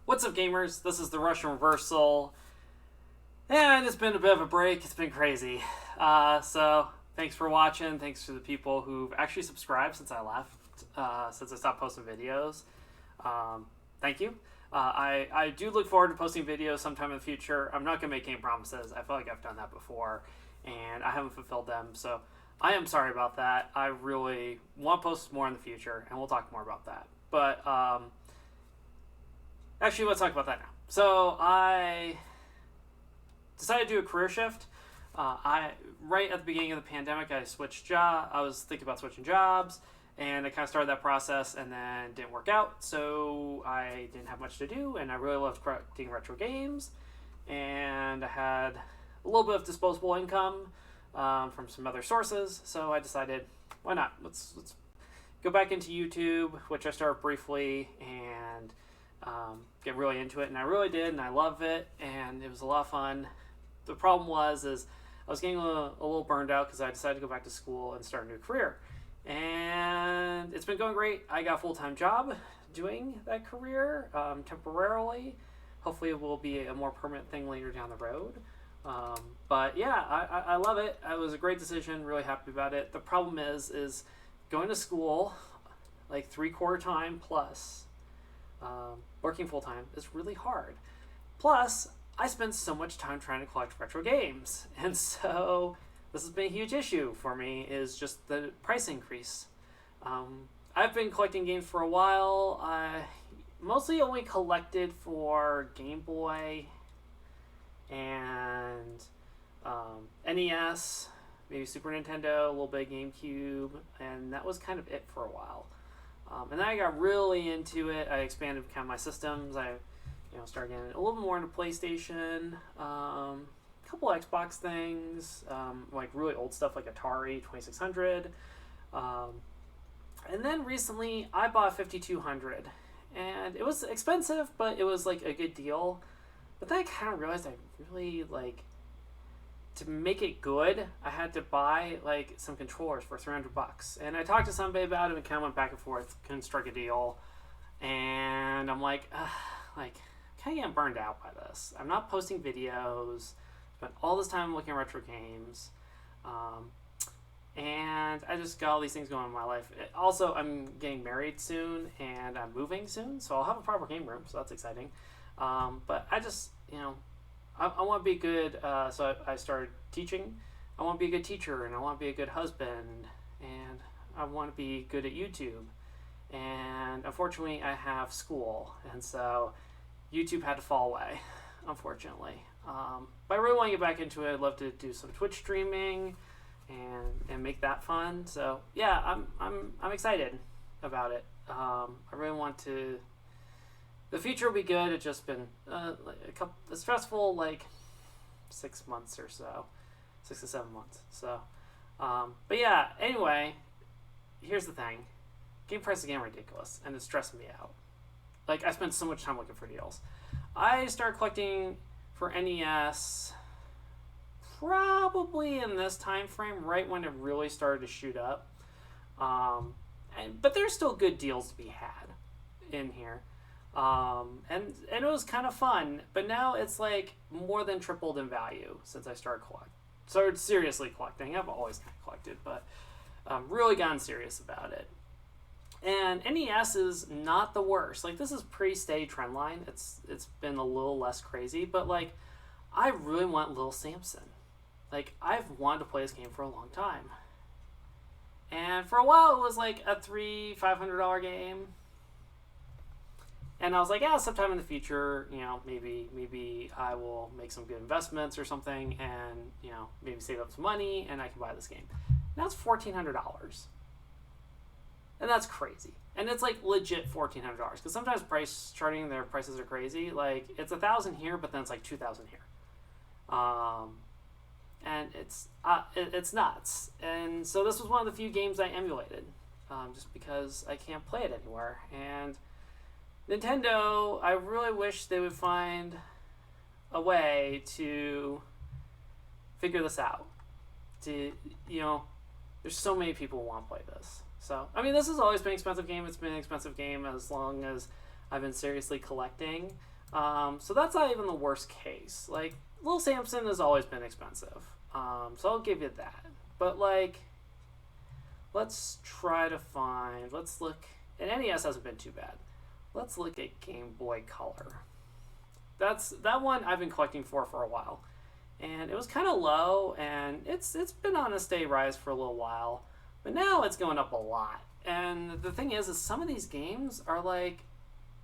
What's up, gamers? This is the Russian Reversal, and it's been a bit of a break. It's been crazy. So thanks for watching. Thanks to the people who've actually subscribed since I left, since I stopped posting videos. Thank you. I do look forward to posting videos sometime in the future. I'm not going to make any promises. I feel like I've done that before, and I haven't fulfilled them. So I am sorry about that. I really want to post more in the future, and we'll talk more about that. But actually, let's talk about that now. So I decided to do a career shift. Right at the beginning of the pandemic, I switched job. I was thinking about switching jobs, and I kind of started that process, and then didn't work out. So I didn't have much to do, and I really loved collecting retro games, and I had a little bit of disposable income from some other sources. So I decided, why not? Let's go back into YouTube, which I started briefly, and get really into it, and I really did, and I love it, and it was a lot of fun. The problem is I was getting a little burned out because I decided to go back to school and start a new career, and it's been going great. I got a full-time job doing that career temporarily. Hopefully it will be a more permanent thing later down the road. But yeah, I love it. It was a great decision, really happy about it. The problem is going to school like 3/4 time plus working full-time is really hard. Plus, I spend so much time trying to collect retro games, and so this has been a huge issue for me, is just the price increase. I've been collecting games for a while. I mostly only collected for Game Boy and NES, maybe Super Nintendo, a little bit of GameCube, and that was kind of it for a while. And then I got really into it. I expanded kind of my systems. I started getting a little bit more into PlayStation, a couple of Xbox things, like really old stuff like Atari 2600. And then recently I bought 5200, and it was expensive, but it was like a good deal. But then I kind of realized I really to make it good, I had to buy like some controllers for $300. And I talked to somebody about it and kind of went back and forth, couldn't strike a deal. And I'm like, kind of getting burned out by this. I'm not posting videos, spent all this time looking at retro games. And I just got all these things going on in my life. Also, I'm getting married soon, and I'm moving soon, so I'll have a proper game room, so that's exciting. But I just, I want to be good, so I started teaching. I want to be a good teacher, and I want to be a good husband, and I want to be good at YouTube. And unfortunately, I have school, and so YouTube had to fall away, unfortunately. But I really want to get back into it. I'd love to do some Twitch streaming and make that fun. So yeah, I'm excited about it. I really want to. The future will be good. It's just been a stressful 6 months or so, 6 to 7 months. So, but yeah. Anyway, here's the thing: game prices are getting ridiculous, and it's stressing me out. I spent so much time looking for deals. I started collecting for NES probably in this time frame, right when it really started to shoot up. But there's still good deals to be had in here. And it was kind of fun, but now it's more than tripled in value since I started seriously collecting. I've always kind of collected, but really gotten serious about it. And NES is not the worst. This is pre-steady trendline. It's been a little less crazy, but I really want Little Samson. I've wanted to play this game for a long time. And for a while it was a $500 game. And I was like, yeah, sometime in the future, maybe I will make some good investments or something, and maybe save up some money, and I can buy this game. Now it's $1,400, and that's crazy. And it's legit $1,400 because sometimes price charting, their prices are crazy. It's $1,000 here, but then it's $2,000 here, and it's nuts. And so this was one of the few games I emulated, just because I can't play it anywhere. And Nintendo, I really wish they would find a way to figure this out. There's so many people who want to play this. So, this has always been an expensive game. It's been an expensive game as long as I've been seriously collecting. So that's not even the worst case. Like, Little Samson has always been expensive. So I'll give you that. But, like, let's try to find, let's look, and NES hasn't been too bad. Let's look at Game Boy Color. That one I've been collecting for a while. And it was kind of low, and it's been on a steady rise for a little while. But now it's going up a lot. And the thing is some of these games are, like,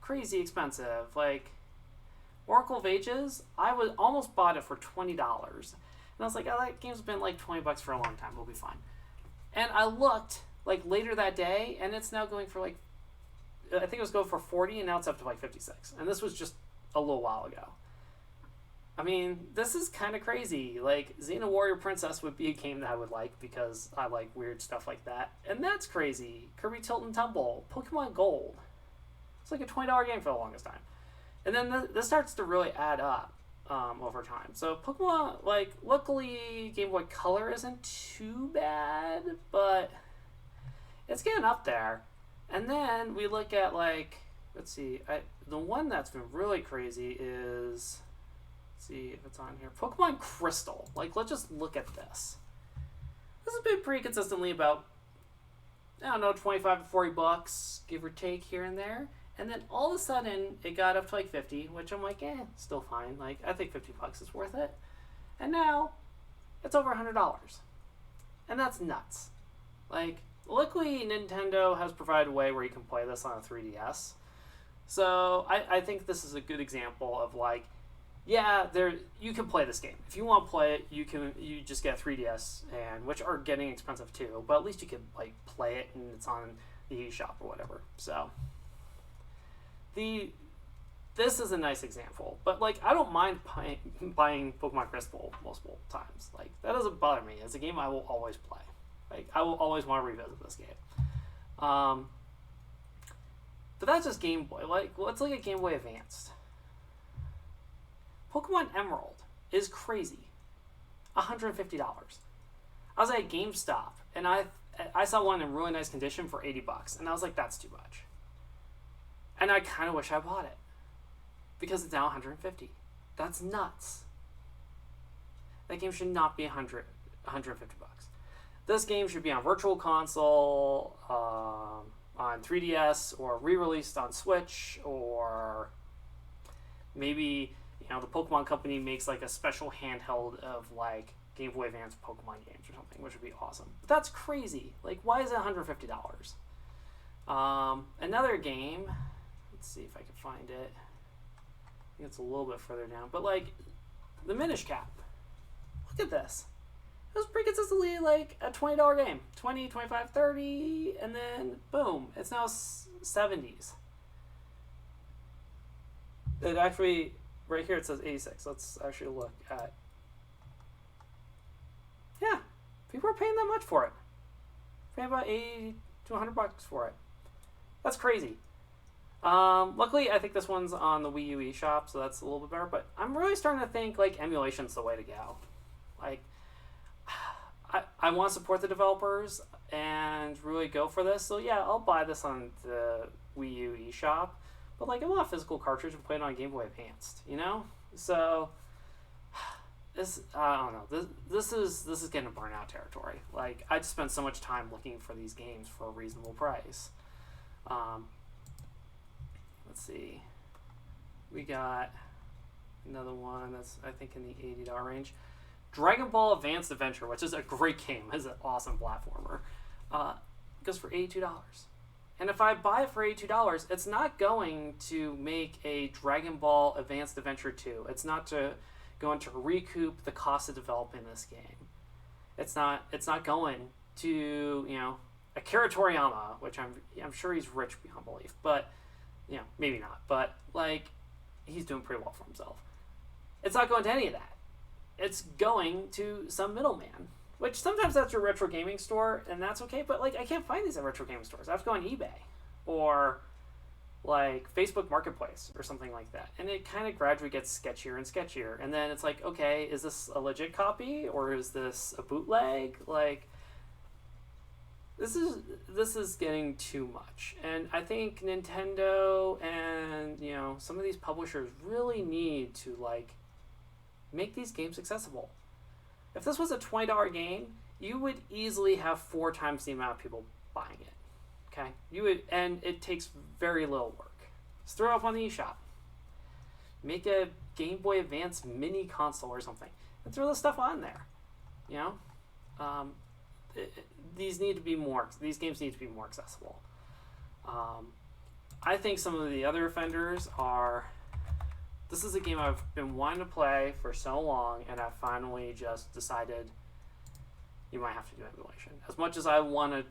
crazy expensive. Like, Oracle of Ages, I was almost bought it for $20. And I was like, oh, that game's been like $20 for a long time. We'll be fine. And I looked, like, later that day, and it's now going for, like, I think it was going for 40, and now it's up to, like, 56. And this was just a little while ago. I mean, this is kind of crazy. Like, Xena Warrior Princess would be a game that I would like because I like weird stuff like that. And that's crazy. Kirby Tilt and Tumble, Pokemon Gold. It's like a $20 game for the longest time. And then this starts to really add up over time. So Pokemon, like, luckily Game Boy Color isn't too bad, but it's getting up there. And then we look at, like, let's see, the one that's been really crazy is, let's see if it's on here, Pokemon Crystal. Like, let's just look at this. This has been pretty consistently about, I don't know, 25 to 40 bucks, give or take here and there. And then all of a sudden, it got up to like 50, which I'm like, still fine. Like, I think 50 bucks is worth it. And now, it's over $100. And that's nuts. Like, luckily, Nintendo has provided a way where you can play this on a 3DS. So, I think this is a good example of, like, yeah, you can play this game. If you want to play it, you just get 3DS, and which are getting expensive too, but at least you can, like, play it and it's on the eShop or whatever. So this is a nice example, but, like, I don't mind buying Pokemon Crystal multiple times. Like, that doesn't bother me. It's a game I will always play. Like, I will always want to revisit this game. But that's just Game Boy. Like, let's look at Game Boy Advanced. Pokemon Emerald is crazy. $150. I was at GameStop, and I saw one in really nice condition for $80, and I was like, that's too much. And I kind of wish I bought it because it's now $150. That's nuts. That game should not be $150. This game should be on Virtual Console, on 3DS, or re-released on Switch, or maybe, you know, the Pokemon Company makes, like, a special handheld of, like, Game Boy Advance Pokemon games or something, which would be awesome. But that's crazy. Like, why is it $150? Another game, let's see if I can find it. I think it's a little bit further down, but, like, the Minish Cap. Look at this. It was pretty consistently, like, a $20 game. 20, 25, 30, and then boom, it's now 70s. It actually, right here it says 86. Let's actually look at, yeah, people are paying that much for it. Paying about $80 to $100 for it. That's crazy. Luckily, I think this one's on the Wii U eShop, so that's a little bit better, but I'm really starting to think, like, emulation's the way to go. Like, I want to support the developers and really go for this. So yeah, I'll buy this on the Wii U eShop. But, like, I want a physical cartridge and play it on Game Boy Advanced, you know? So this, I don't know. This is getting to burnout territory. Like, I just spent so much time looking for these games for a reasonable price. Let's see. We got another one that's, I think, in the $80 range. Dragon Ball Advanced Adventure, which is a great game, is an awesome platformer, goes for $82. And if I buy it for $82, it's not going to make a Dragon Ball Advanced Adventure 2. It's not going to recoup the cost of developing this game. It's not going to, you know, Akira Toriyama, which I'm sure he's rich beyond belief, but, you know, maybe not. But, like, he's doing pretty well for himself. It's not going to any of that. It's going to some middleman, which sometimes that's your Retrogaming store, and that's okay, but, like, I can't find these at Retrogaming stores. I have to go on eBay or, like, Facebook Marketplace or something like that, and it kind of gradually gets sketchier and sketchier, and then it's like, okay, is this a legit copy, or is this a bootleg? Like, this is getting too much, and I think Nintendo and, you know, some of these publishers really need to like make these games accessible. If this was a $20 game, you would easily have 4 times the amount of people buying it. Okay, and it takes very little work. Just throw it up on the eShop. Make a Game Boy Advance mini console or something, and throw the stuff on there. These games need to be more accessible. I think some of the other offenders are. This is a game I've been wanting to play for so long, and I finally just decided you might have to do emulation. As much as I want to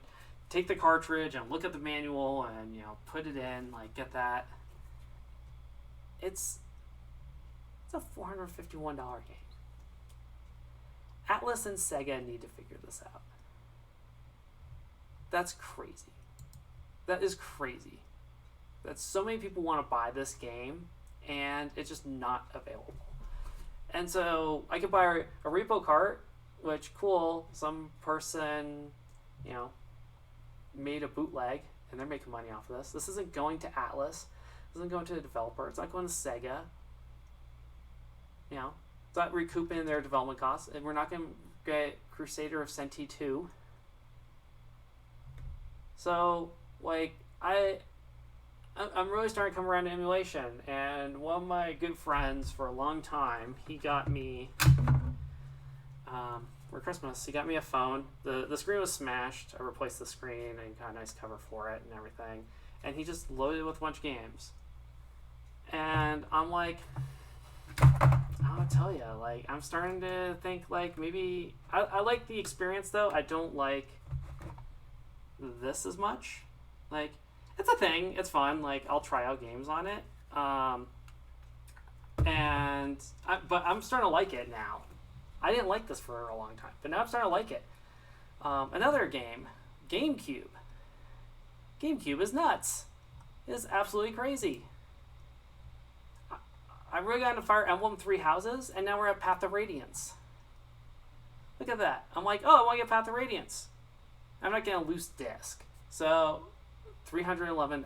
take the cartridge and look at the manual and put it in, like get that. It's a $451 game. Atlas and Sega need to figure this out. That's crazy. That is crazy. That so many people want to buy this game and it's just not available. And so I could buy a repo cart, which cool, some person, made a bootleg and they're making money off of this. This isn't going to Atlas. This isn't going to the developer. It's not going to Sega. It's not recouping their development costs. And we're not going to get Crusader of Senti 2. So, I'm really starting to come around to emulation. And one of my good friends for a long time, he got me, for Christmas, he got me a phone. The screen was smashed. I replaced the screen and got a nice cover for it and everything. And he just loaded it with a bunch of games. And I'm like, I'll tell you, I'm starting to think, maybe... I like the experience, though. I don't like this as much. It's a thing. It's fun. I'll try out games on it. But I'm starting to like it now. I didn't like this for a long time, but now I'm starting to like it. Another game, GameCube. GameCube is nuts. It is absolutely crazy. I really got into Fire Emblem 3 Houses, and now we're at Path of Radiance. Look at that. I'm like, I want to get Path of Radiance. I'm not getting a loose disc. So, $311.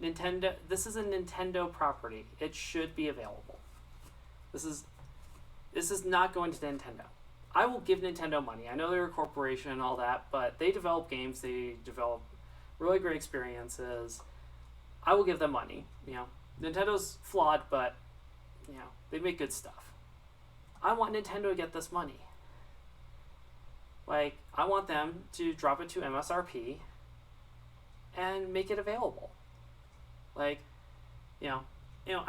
Nintendo. This is a Nintendo property. It should be available. This is not going to Nintendo. I will give Nintendo money. I know they're a corporation and all that, but they develop games. They develop really great experiences. I will give them money. Nintendo's flawed, but they make good stuff. I want Nintendo to get this money. I want them to drop it to MSRP and make it available. I'm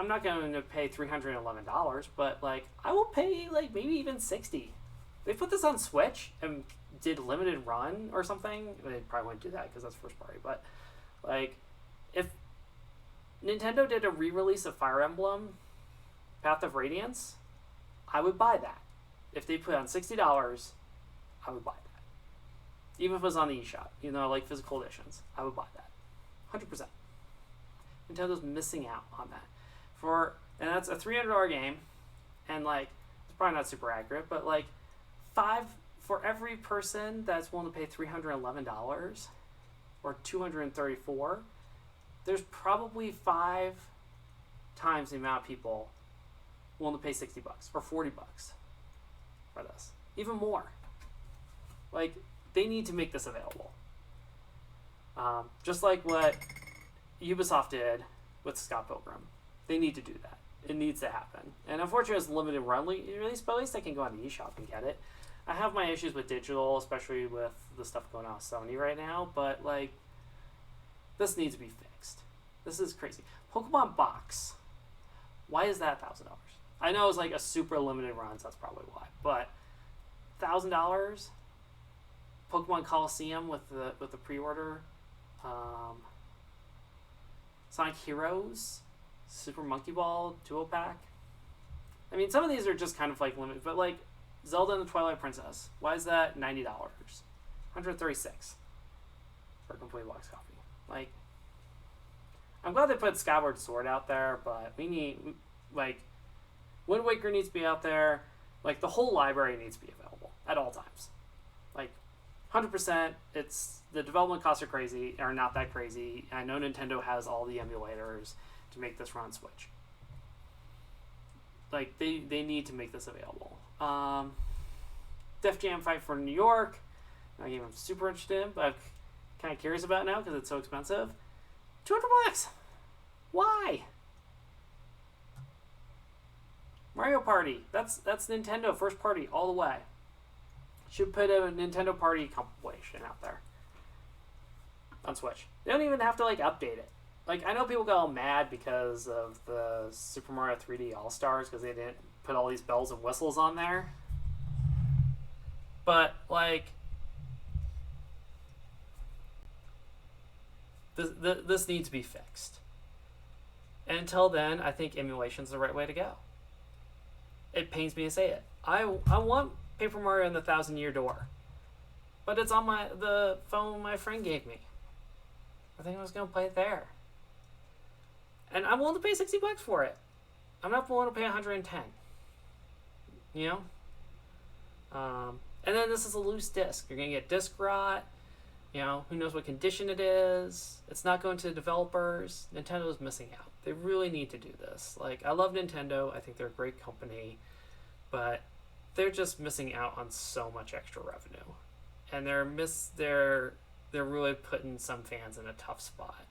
not going to pay $311, but I will pay maybe even $60. They put this on Switch and did limited run or something. They probably wouldn't do that because that's first party. But if Nintendo did a re-release of Fire Emblem Path of Radiance, I would buy that. If they put it on $60, I would buy that. Even if it was on the eShop, physical editions, I would buy that. 100%. Nintendo's missing out on that. And that's a $300 game, and it's probably not super accurate, but for every person that's willing to pay $311 or $234, there's probably 5 times the amount of people willing to pay $60 or $40 for this. Even more. They need to make this available. Just like what Ubisoft did with Scott Pilgrim. They need to do that. It needs to happen. And unfortunately, it's limited run release, but at least I can go on the eShop and get it. I have my issues with digital, especially with the stuff going on with Sony right now, but this needs to be fixed. This is crazy. Pokemon Box. Why is that $1,000? I know it's a super limited run, so that's probably why. But $1,000. Pokemon Coliseum with the pre-order. Sonic Heroes, Super Monkey Ball duo pack. I mean, some of these are just kind of limited, but Zelda and the Twilight Princess. Why is that $90? $136 for a complete box copy. I'm glad they put Skyward Sword out there, but we need Wind Waker needs to be out there. The whole library needs to be available at all times. 100%. It's the development costs are not that crazy. I know Nintendo has all the emulators. to make this run on Switch. Like, they need to make this available. Def Jam Fight for New York, a game I'm super interested in, but I'm kind of curious about now because it's so expensive. $200. Why? Mario Party. That's Nintendo first party all the way. Should put a Nintendo Party compilation out there on Switch. They don't even have to like update it. Like, I know people got all mad because of the Super Mario 3D All Stars because they didn't put all these bells and whistles on there. But like, this needs to be fixed. And until then, I think emulation's the right way to go. It pains me to say it. I want Paper Mario and the Thousand Year Door, but it's on the phone my friend gave me. I think I was gonna play it there, and I'm willing to pay $60 for it. I'm not willing to pay $110. You know, and then this is a loose disc. You're gonna get disc rot. You know, who knows what condition it is. It's not going to the developers. Nintendo's missing out. They really need to do this. Like, I love Nintendo. I think they're a great company, but they're just missing out on so much extra revenue, and they're really putting some fans in a tough spot.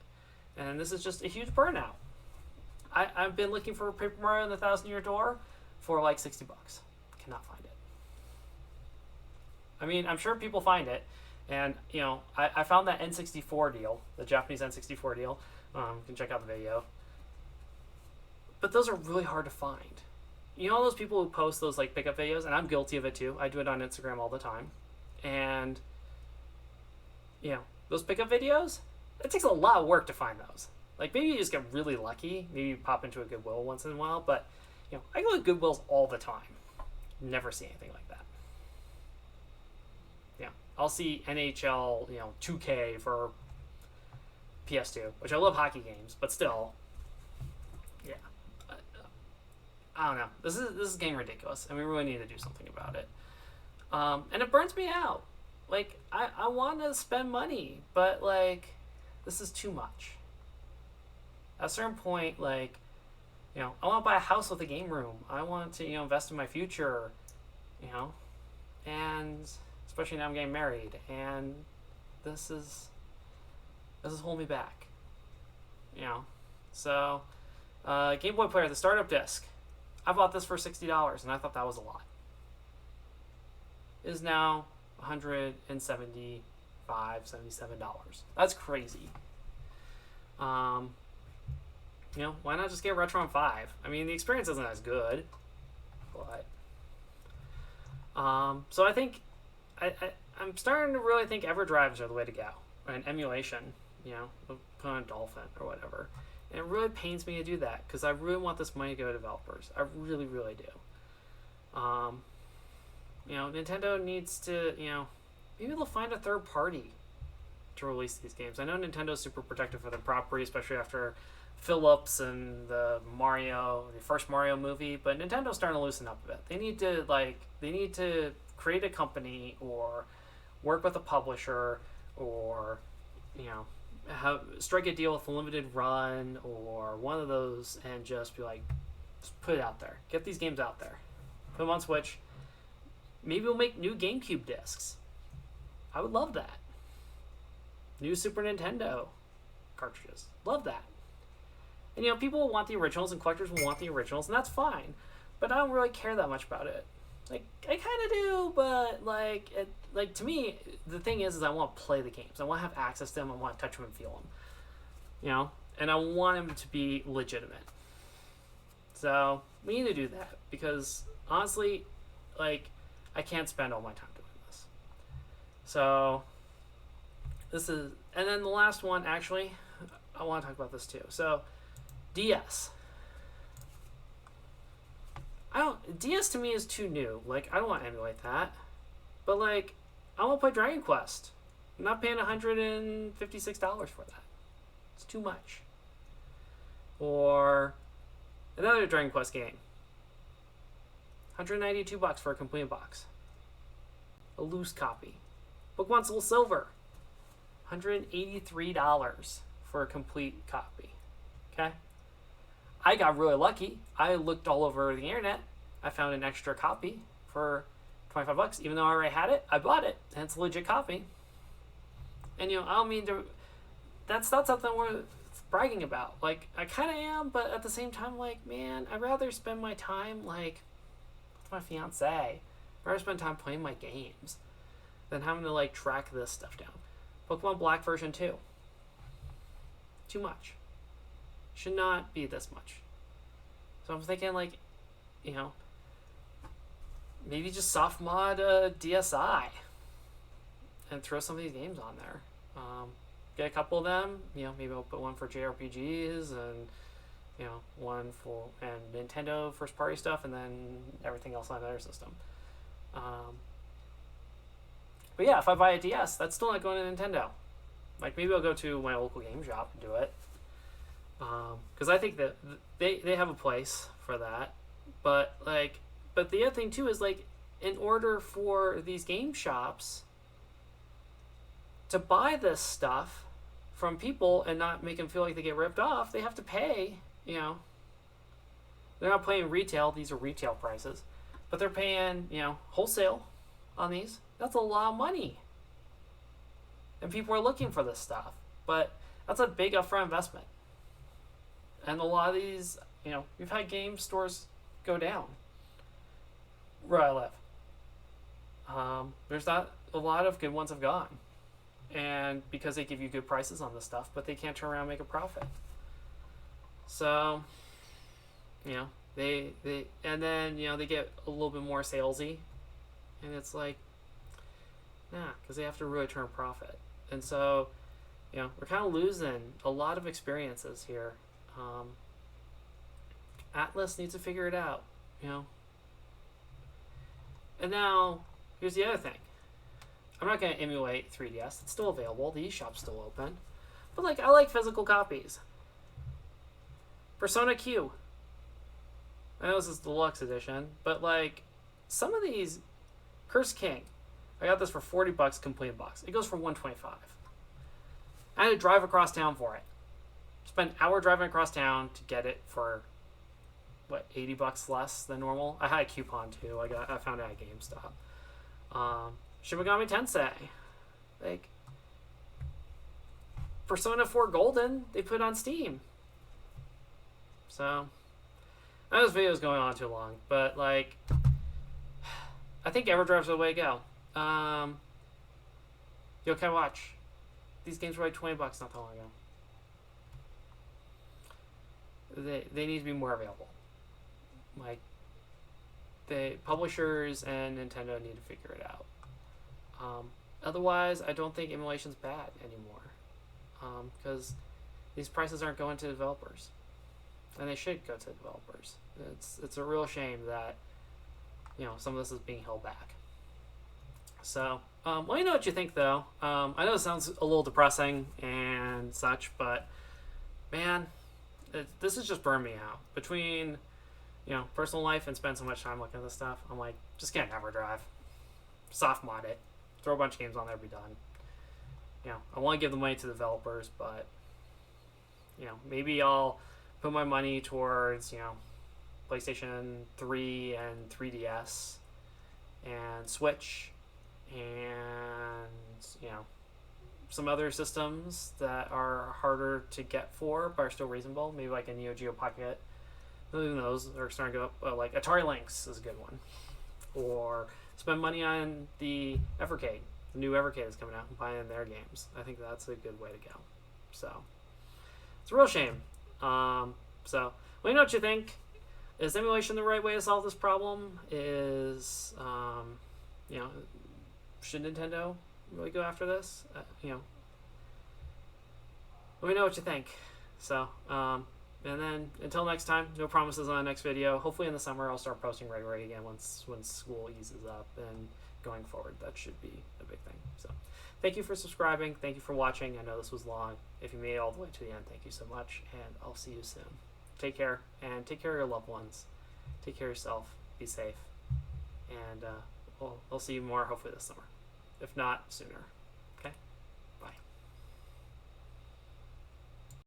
And this is just a huge burnout. I've been looking for Paper Mario and the Thousand Year Door for like $60. Cannot find it. I mean, I'm sure people find it. And, you know, I found that N64 deal, the Japanese N64 deal. You can check out the video. But those are really hard to find. You know all those people who post those, like, pickup videos? And I'm guilty of it, too. I do it on Instagram all the time. And, you know, those pickup videos, it takes a lot of work to find those. Like, maybe you just get really lucky. Maybe you pop into a Goodwill once in a while. But, you know, I go to Goodwills all the time. Never see anything like that. I'll see NHL, 2K for PS2, which I love hockey games, but still, yeah, I don't know. This is getting ridiculous, and we really need to do something about it. And it burns me out. Like, I want to spend money, but like, this is too much. At a certain point, like, I want to buy a house with a game room. I want to, invest in my future, and especially now I'm getting married, and this is holding me back, So, Game Boy Player, the startup disc. I bought this for $60, and I thought that was a lot. It is now $175, $77. That's crazy. Why not just get Retron 5? I mean, the experience isn't as good, but so I think I'm starting to really think EverDrives are the way to go, and emulation. Put on Dolphin or whatever. And it really pains me to do that because I really want this money to go to developers. I really, really do. Nintendo needs to, maybe they'll find a third party to release these games. I know Nintendo's super protective of their property, especially after Philips and the first Mario movie, but Nintendo's starting to loosen up a bit. They need to create a company or work with a publisher or, strike a deal with a limited run or one of those and just be like, just put it out there. Get these games out there. Put them on Switch. Maybe we'll make new GameCube discs. I would love that. New Super Nintendo cartridges. Love that. And people will want the originals and collectors will want the originals, and that's fine. But I don't really care that much about it. Like, I kind of do, but to me, the thing is I want to play the games. I want to have access to them. I want to touch them and feel them. And I want them to be legitimate. So we need to do that because honestly, I can't spend all my time doing this. So this is, and then the last one, actually, I want to talk about this too. So DS. DS to me is too new. I don't want to emulate that. But, I want to play Dragon Quest. I'm not paying $156 for that. It's too much. Or another Dragon Quest game. $192 for a complete box. A loose copy. Pokemon Soul Silver. $183 for a complete copy. Okay? I got really lucky. I looked all over the internet. I found an extra copy for $25. Even though I already had it, I bought it, and it's a legit copy. And I don't mean to. That's not something worth bragging about. Like, I kind of am, but at the same time, like, man, I'd rather spend my time like with my fiance. I'd rather spend time playing my games than having to like track this stuff down. Pokemon Black version 2. Too much. Should not be this much. So I'm thinking like, maybe just soft mod DSi and throw some of these games on there. Get a couple of them. Maybe I'll put one for JRPGs and one for Nintendo first party stuff, and then everything else on their system. But yeah, if I buy a DS, that's still not going to Nintendo. Like, maybe I'll go to my local game shop and do it. Because I think that they have a place for that. But the other thing too is, like, in order for these game shops to buy this stuff from people and not make them feel like they get ripped off, they have to pay, they're not paying retail. These are retail prices. But they're paying, wholesale on these. That's a lot of money. And people are looking for this stuff. But that's a big upfront investment. And a lot of these, we've had game stores go down where I live. There's not a lot of good ones have gone. And because they give you good prices on this stuff, but they can't turn around and make a profit. So, they and then, they get a little bit more salesy. And it's like, nah, because they have to really turn a profit. And so, we're kind of losing a lot of experiences here. Atlas needs to figure it out, And now, here's the other thing. I'm not going to emulate 3DS. It's still available. The eShop's still open. But, like, I like physical copies. Persona Q. I know this is the deluxe edition, but, like, some of these... Curse King. I got this for $40 complete box. It goes for $125. I had to drive across town for it. Spent an hour driving across town to get it for, $80 less than normal. I had a coupon too. I found it at GameStop. Shin Megami Tensei, like, Persona 4 Golden, they put on Steam. So, I know this video is going on too long, but like, I think EverDrive's the way to go. Yokai Watch. These games were like $20 not that long ago. They need to be more available. Like, the publishers and Nintendo need to figure it out. Otherwise, I don't think emulation's bad anymore. Because these prices aren't going to developers. And they should go to developers. It's a real shame that, some of this is being held back. So, let me know what you think, though. I know it sounds a little depressing and such, but, man, this has just burned me out. Between, personal life and spend so much time looking at this stuff, I'm like, just get an EverDrive. Soft mod it. Throw a bunch of games on there, be done. I want to give the money to the developers, but, maybe I'll put my money towards, PlayStation 3 and 3DS and Switch and, some other systems that are harder to get for but are still reasonable. Maybe like a Neo Geo Pocket. Even those are starting to go up. Like Atari Lynx is a good one. Or spend money on the Evercade. The new Evercade is coming out and buying their games. I think that's a good way to go. So, it's a real shame. So, let me know what you think. Is emulation the right way to solve this problem? Should Nintendo really go after this? Let me know what you think. So, and then until next time, no promises on the next video. Hopefully in the summer I'll start posting regularly again once school eases up, and going forward that should be a big thing. So, thank you for subscribing. Thank you for watching. I know this was long. If you made it all the way to the end, thank you so much, and I'll see you soon. Take care, and take care of your loved ones. Take care of yourself. Be safe, and I'll see you more hopefully this summer, if not sooner.